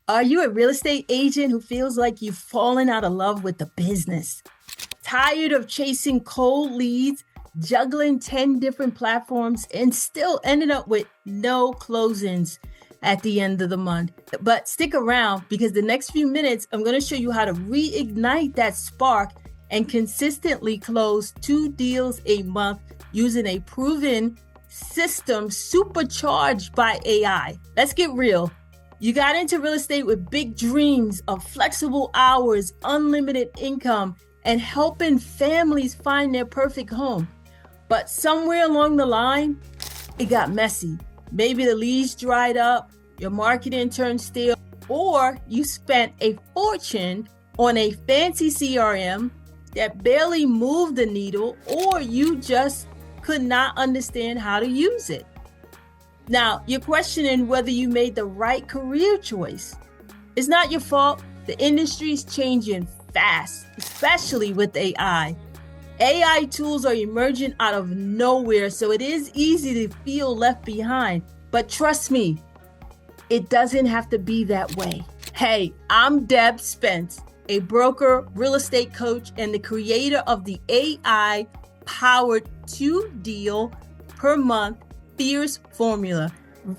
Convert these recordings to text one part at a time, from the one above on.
Are you a real estate agent who feels like you've fallen out of love with the business? Tired of chasing cold leads, juggling 10 different platforms, and still ending up with no closings at the end of the month? But stick around because the next few minutes, I'm going to show you how to reignite that spark and consistently close 2 deals a month using a proven system supercharged by AI. Let's get real. You got into real estate with big dreams of flexible hours, unlimited income, and helping families find their perfect home. But somewhere along the line, it got messy. Maybe the leads dried up, your marketing turned stale, or you spent a fortune on a fancy CRM that barely moved the needle, or you just could not understand how to use it. Now, you're questioning whether you made the right career choice. It's not your fault. The industry's changing fast, especially with AI. AI tools are emerging out of nowhere, so it is easy to feel left behind. But trust me, it doesn't have to be that way. Hey, I'm Deb Spence, a broker, real estate coach, and the creator of the AI-powered 2-deal per month fierce formula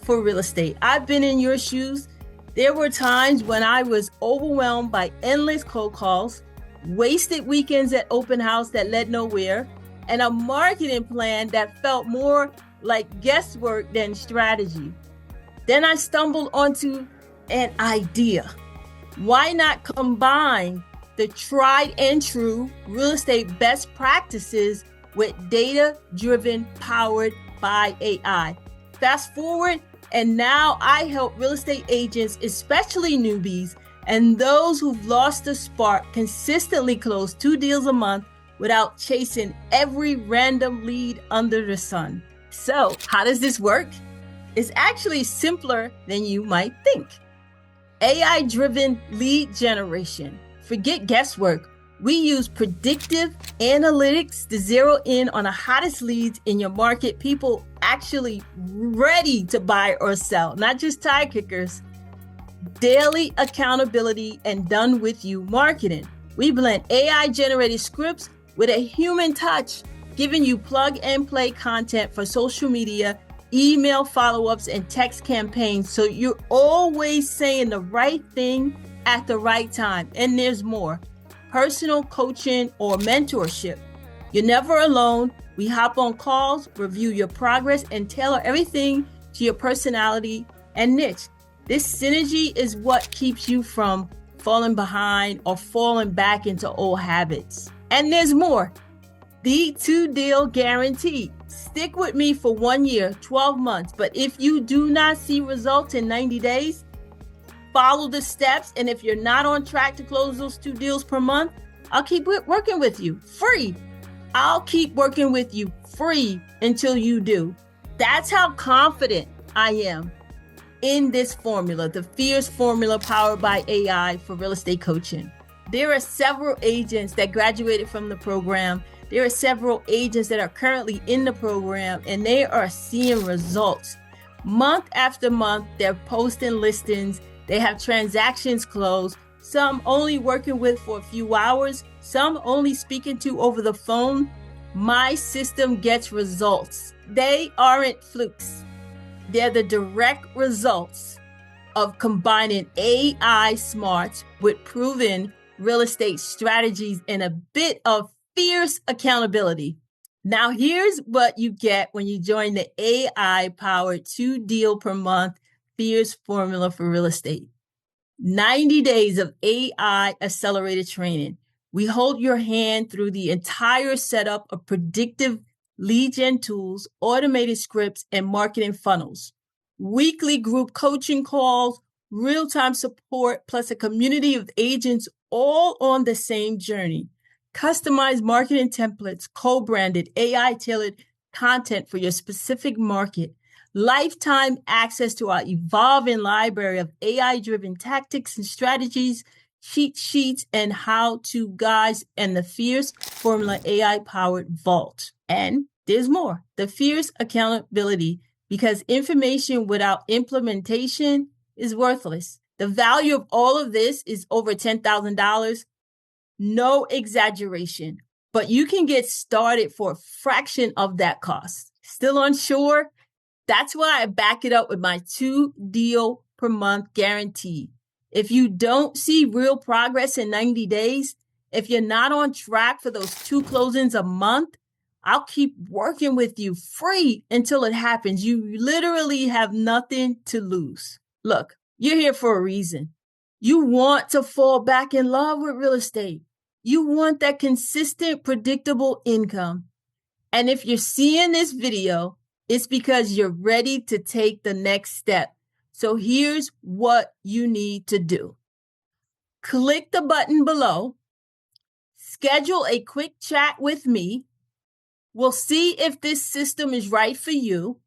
for real estate. I've been in your shoes. There were times when I was overwhelmed by endless cold calls, wasted weekends at open house that led nowhere, and a marketing plan that felt more like guesswork than strategy. Then I stumbled onto an idea. Why not combine the tried and true real estate best practices with data-driven, powered by AI? Fast forward, and now I help real estate agents, especially newbies, and those who've lost the spark consistently close 2 deals a month without chasing every random lead under the sun. So, how does this work? It's actually simpler than you might think. AI-driven lead generation. Forget guesswork. We use predictive analytics to zero in on the hottest leads in your market, people actually ready to buy or sell, not just tire kickers. Daily accountability and done with you marketing. We blend AI generated scripts with a human touch, giving you plug and play content for social media, email follow-ups, and text campaigns, so you're always saying the right thing at the right time. And there's more. Personal coaching or mentorship. You're never alone. We hop on calls, review your progress, and tailor everything to your personality and niche. This synergy is what keeps you from falling behind or falling back into old habits. And there's more. The 2-deal guarantee. Stick with me for 1 year, 12 months. But if you do not see results in 90 days, follow the steps. And if you're not on track to close those 2 deals per month, I'll keep working with you free. I'll keep working with you free until you do. That's how confident I am in this formula, the fierce formula powered by AI for real estate coaching. There are several agents that graduated from the program. There are several agents that are currently in the program, and they are seeing results. Month after month, they're posting listings. They have transactions closed, some only working with for a few hours, some only speaking to over the phone. My system gets results. They aren't flukes. They're the direct results of combining AI smarts with proven real estate strategies and a bit of fierce accountability. Now, here's what you get when you join the AI-powered 2-deal per month fierce formula for real estate. 90 days of AI accelerated training. We hold your hand through the entire setup of predictive lead gen tools, automated scripts, and marketing funnels. Weekly group coaching calls, real-time support, plus a community of agents all on the same journey. Customized marketing templates, co-branded, AI-tailored content for your specific market. Lifetime access to our evolving library of AI-driven tactics and strategies, cheat sheets, and how-to guides, and the Fierce Formula AI-powered vault. And there's more. The Fierce accountability, because information without implementation is worthless. The value of all of this is over $10,000. No exaggeration, but you can get started for a fraction of that cost. Still unsure? That's why I back it up with my 2-deal per month guarantee. If you don't see real progress in 90 days, if you're not on track for those 2 closings a month, I'll keep working with you free until it happens. You literally have nothing to lose. Look, you're here for a reason. You want to fall back in love with real estate. You want that consistent, predictable income. And if you're seeing this video, it's because you're ready to take the next step. So here's what you need to do. Click the button below. Schedule a quick chat with me. We'll see if this system is right for you.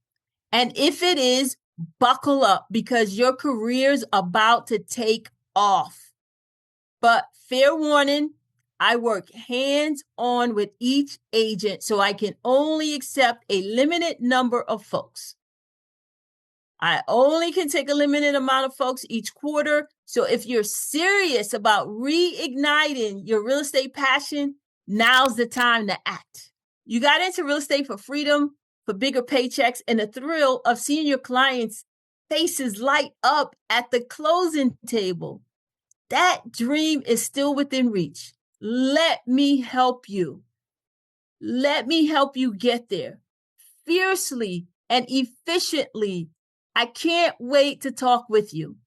And if it is, buckle up because your career's about to take off. But fair warning, I work hands-on with each agent, so I can only accept a limited number of folks. I only can take a limited amount of folks each quarter. So if you're serious about reigniting your real estate passion, now's the time to act. You got into real estate for freedom, for bigger paychecks, and the thrill of seeing your clients' faces light up at the closing table. That dream is still within reach. Let me help you. Let me help you get there fiercely and efficiently. I can't wait to talk with you.